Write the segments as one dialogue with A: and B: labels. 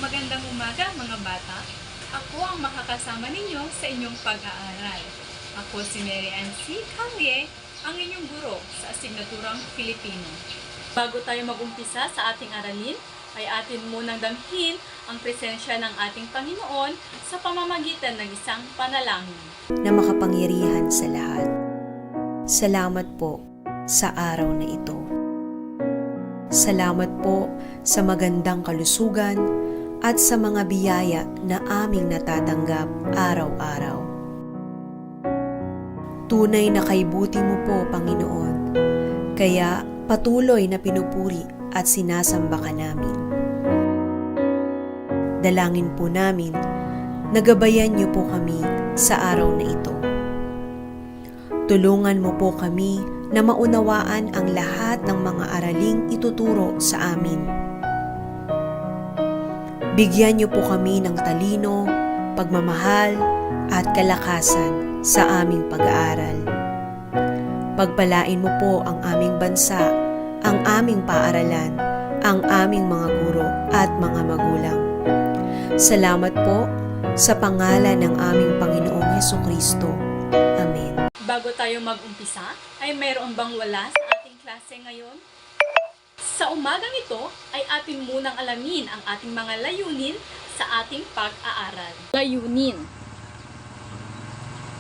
A: Magandang umaga mga bata. Ako ang makakasama ninyo sa inyong pag-aaral. Ako si Mary Ann C. Calye, ang inyong guro sa asignaturang Filipino. Bago tayo mag-umpisa sa ating aralin, ay atin munang damhin ang presensya ng ating Panginoon sa pamamagitan ng isang panalangin.
B: Na makapangyarihan sa lahat. Salamat po sa araw na ito. Salamat po sa magandang kalusugan at sa mga biyaya na aming natatanggap araw-araw. Tunay na kaibuti mo po, Panginoon, kaya patuloy na pinupuri at sinasamba ka namin. Dalangin po namin, nagabayan niyo po kami sa araw na ito. Tulungan mo po kami na maunawaan ang lahat ng mga araling ituturo sa amin. Bigyan niyo po kami ng talino, pagmamahal at kalakasan sa aming pag-aaral. Pagpalain mo po ang aming bansa, ang aming paaralan, ang aming mga guro at mga magulang. Salamat po sa pangalan ng aming Panginoong Hesukristo. Amen.
A: Bago tayo mag-umpisa, ay mayroon bang wala sa ating klase ngayon? Sa umagang ito ay atin munang alamin ang ating mga layunin sa ating pag-aaral. Layunin.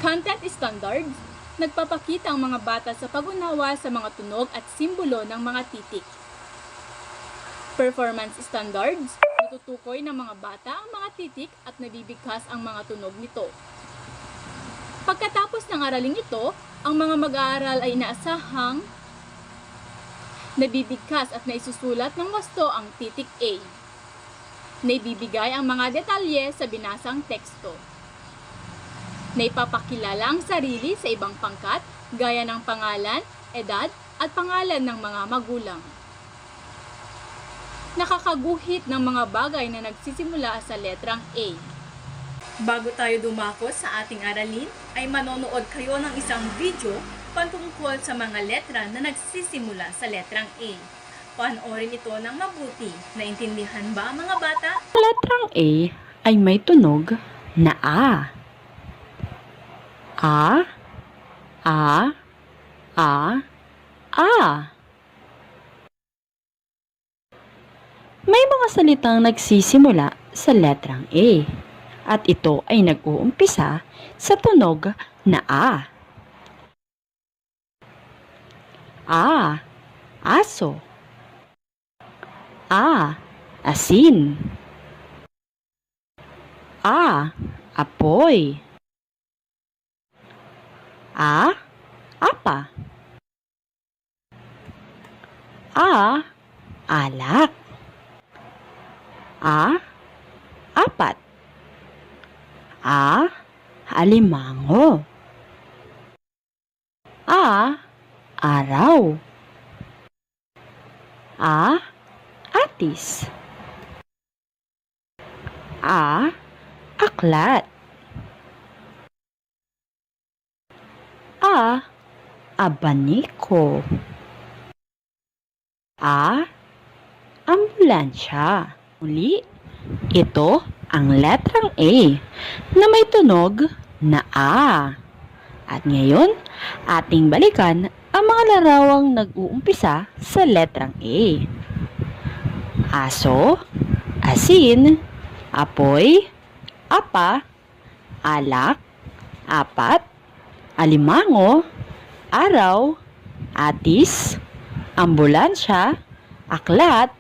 A: Content standards, nagpapakita ang mga bata sa pag-unawa sa mga tunog at simbolo ng mga titik. Performance standards, natutukoy ng mga bata ang mga titik at nabibigkas ang mga tunog nito. Pagkatapos ng araling ito, ang mga mag-aaral ay inaasahang nabibigkas at naisusulat ng wasto ang titik A. Naibibigay ang mga detalye sa binasang teksto. Naipapakilala ang sarili sa ibang pangkat gaya ng pangalan, edad at pangalan ng mga magulang. Nakakaguhit ng mga bagay na nagsisimula sa letrang A. Bago tayo dumako sa ating aralin, ay manonood kayo ng isang video patungkol sa mga letra na nagsisimula sa letrang A. Panoorin ito ng mabuti. Naintindihan ba mga bata?
C: Letrang A ay may tunog na A. A, A, A, A. May mga salitang nagsisimula sa letrang A at ito ay nag-uumpisa sa tunog na A. A, aso. A, asin. A, apoy. A, apa. A, alak. A, apat. A, alimango. A, araw. A, atis. A, aklat. A, abaniko. A, ambulansya. Muli, ito ang letrang A na may tunog na A. At ngayon, ating balikan ang mga larawang nag-uumpisa sa letrang A. Aso, asin, apoy, apa, alak, apat, alimango, araw, atis, ambulansya, aklat,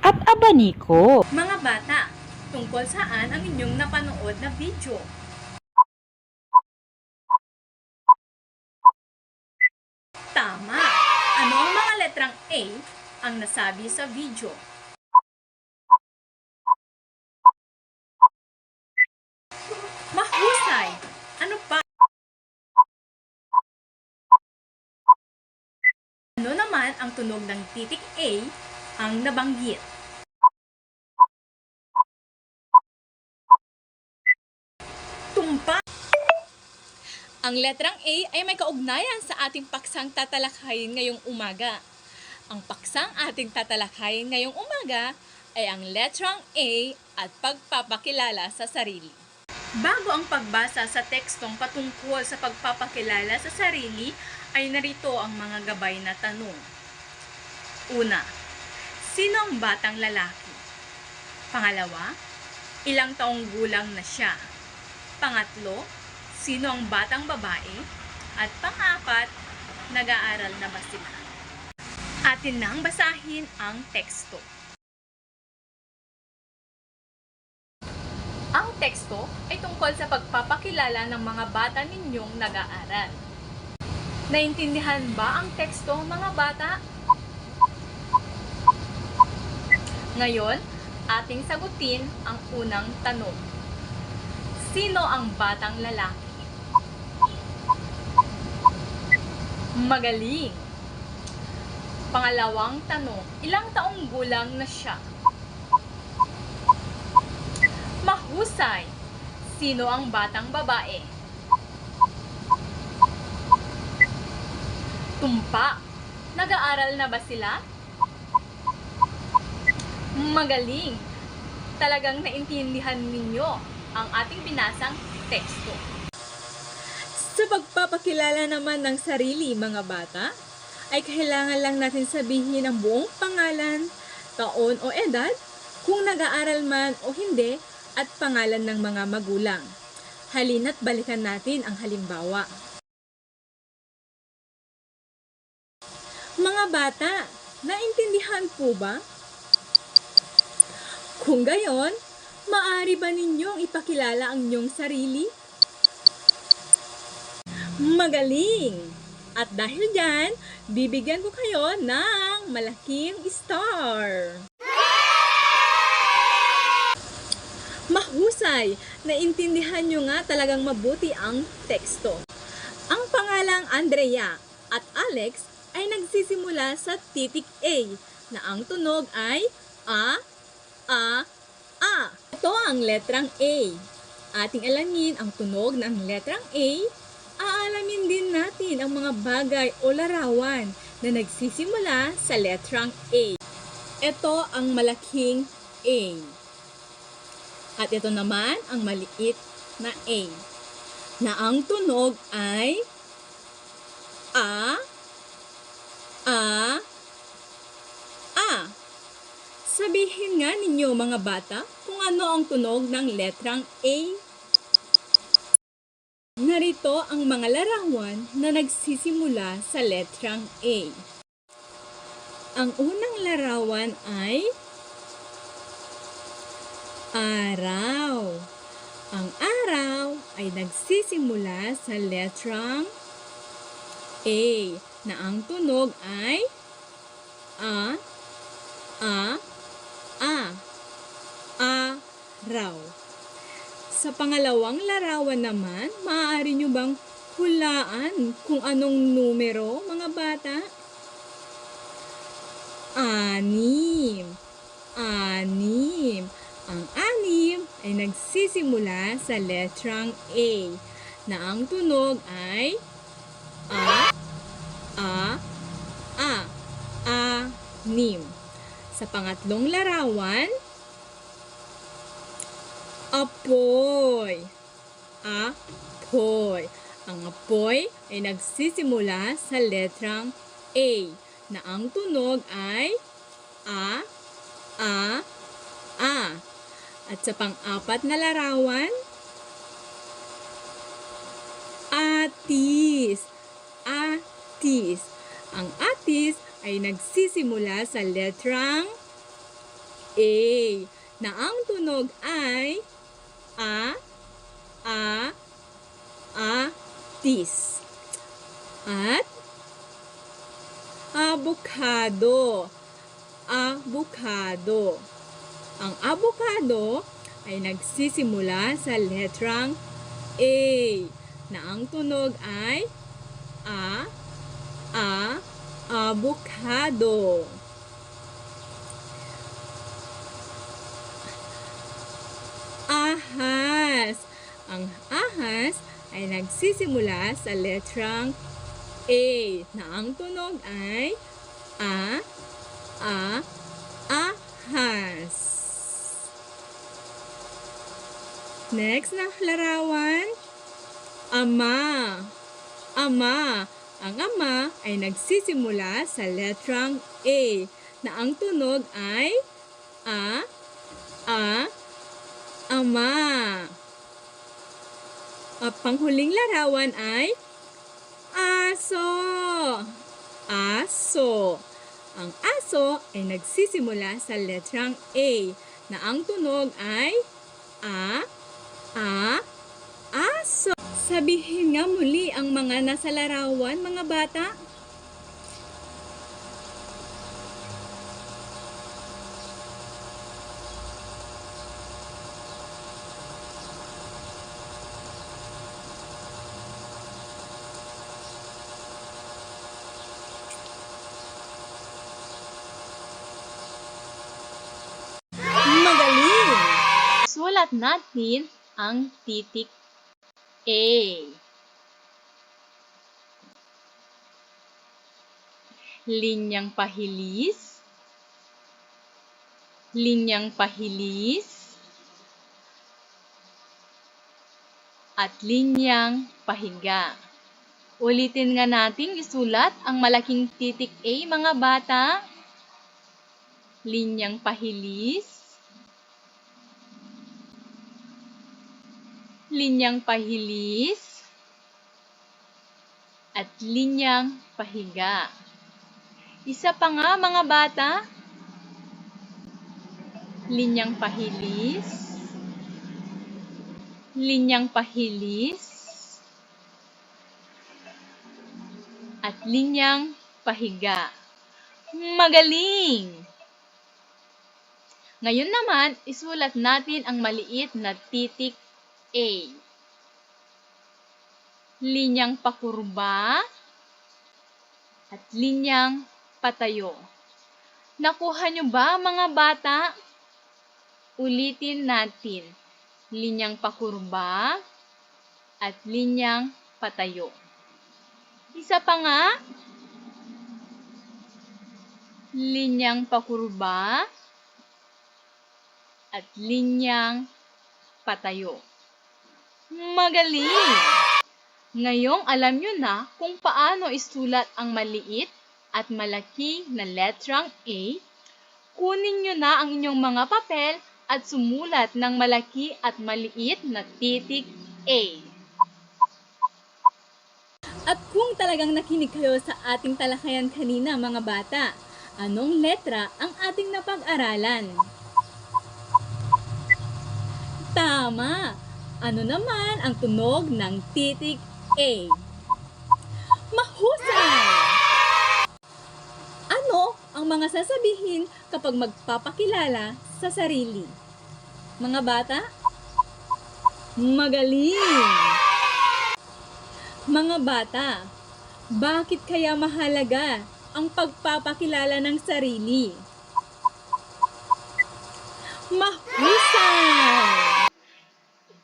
C: at abaniko.
A: Mga bata, tungkol saan ang inyong napanood na video? Tama! Ano ang mga letrang A ang nasabi sa video? Mahusay! Ano pa? Ano naman ang tunog ng titik A ang nabanggit? Tumpa! Ang letrang A ay may kaugnayan sa ating paksang tatalakayin ngayong umaga. Ang paksang ating tatalakayin ngayong umaga ay ang letrang A at pagpapakilala sa sarili. Bago ang pagbasa sa tekstong patungkol sa pagpapakilala sa sarili, ay narito ang mga gabay na tanong. Una, sino ang batang lalaki? Pangalawa, ilang taong gulang na siya? Pangatlo, sino ang batang babae? At pang-apat, nag-aaral na ba sila? Atin nang basahin ang teksto. Ang teksto ay tungkol sa pagpapakilala ng mga bata ninyong nag-aaral. Naintindihan ba ang teksto, mga bata? Ngayon, ating sagutin ang unang tanong. Sino ang batang lalaki? Magaling! Pangalawang tanong, ilang taong gulang na siya? Mahusay! Sino ang batang babae? Tumpak! Nag-aaral na ba sila? Magaling! Talagang naintindihan ninyo ang ating binasang teksto. Sa pagpapakilala naman ng sarili, mga bata, ay kailangan lang natin sabihin ang buong pangalan, taon o edad, kung nag-aaral man o hindi, at pangalan ng mga magulang. Halina't balikan natin ang halimbawa. Mga bata, naintindihan po ba? Kung gayon, maaari ba ninyong ipakilala ang inyong sarili? Magaling! At dahil dyan, bibigyan ko kayo ng malaking star. Mahusay! Naintindihan nyo nga talagang mabuti ang teksto. Ang pangalang Andrea at Alex ay nagsisimula sa titik A na ang tunog ay A. Ito ang letrang A. Ating alamin ang tunog ng letrang A. Aalamin din natin ang mga bagay o larawan na nagsisimula sa letrang A. Ito ang malaking A. At ito naman ang maliit na A, na ang tunog ay A. Sabihin nga ninyo, mga bata, kung ano ang tunog ng letrang A. Narito ang mga larawan na nagsisimula sa letrang A. Ang unang larawan ay araw. Ang araw ay nagsisimula sa letrang A na ang tunog ay araw. Sa pangalawang larawan naman, maaari nyo bang hulaan kung anong numero, mga bata? 6. Ang 6 ay nagsisimula sa letrang A na ang tunog ay anim. Sa pangatlong larawan, apoy. Ang apoy ay nagsisimula sa letrang A na ang tunog ay At sa pang-apat na larawan, atis. Ang atis ay nagsisimula sa letrang A na ang tunog ay atis. At abukado. Ang abukado ay nagsisimula sa letrang A na ang tunog ay abukado. Ahas. Ang ahas ay nagsisimula sa letrang A na ang tunog ay ahas. Next na larawan, ama. Ama. Ang ama ay nagsisimula sa letrang A na ang tunog ay ama. At panghuling larawan ay aso. Aso. Ang aso ay nagsisimula sa letrang A na ang tunog ay aso. Sabihin nga muli ang mga nasa larawan, mga bata. Magaling! Sulat natin ang titik A. Linyang pahilis, linyang pahilis, at linyang pahiga. Ulitin nga natin isulat ang malaking titik A, mga bata. Linyang pahilis, linyang pahilis, at linyang pahiga. Isa pa nga, mga bata. Linyang pahilis, linyang pahilis, at linyang pahiga. Magaling! Ngayon naman, isulat natin ang maliit na titik A. Linyang pakurba at linyang patayo. Nakuha nyo ba, mga bata? Ulitin natin. Linyang pakurba at linyang patayo. Isa pa nga. Linyang pakurba at linyang patayo. Magaling! Ngayong alam nyo na kung paano isulat ang maliit at malaki na letrang A, kunin nyo na ang inyong mga papel at sumulat ng malaki at maliit na titik A. At kung talagang nakinig kayo sa ating talakayan kanina, mga bata, anong letra ang ating napag-aralan? Tama! Ano naman ang tunog ng titik A? Mahusay! Ano ang mga sasabihin kapag magpapakilala sa sarili? Mga bata? Magaling! Mga bata, bakit kaya mahalaga ang pagpapakilala ng sarili? Mahusay!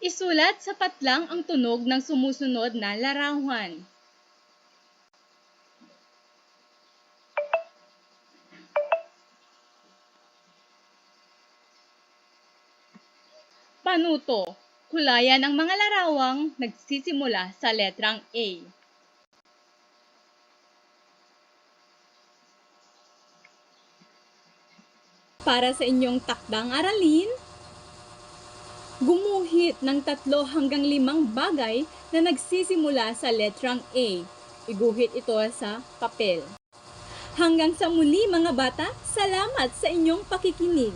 A: Isulat sa patlang ang tunog ng sumusunod na larawan. Panuto, hulayan ang mga larawang nagsisimula sa letrang A. Para sa inyong takdang aralin, gumuhit ng 3 hanggang 5 bagay na nagsisimula sa letrang A. Iguhit ito sa papel. Hanggang sa muli, mga bata, salamat sa inyong pakikinig.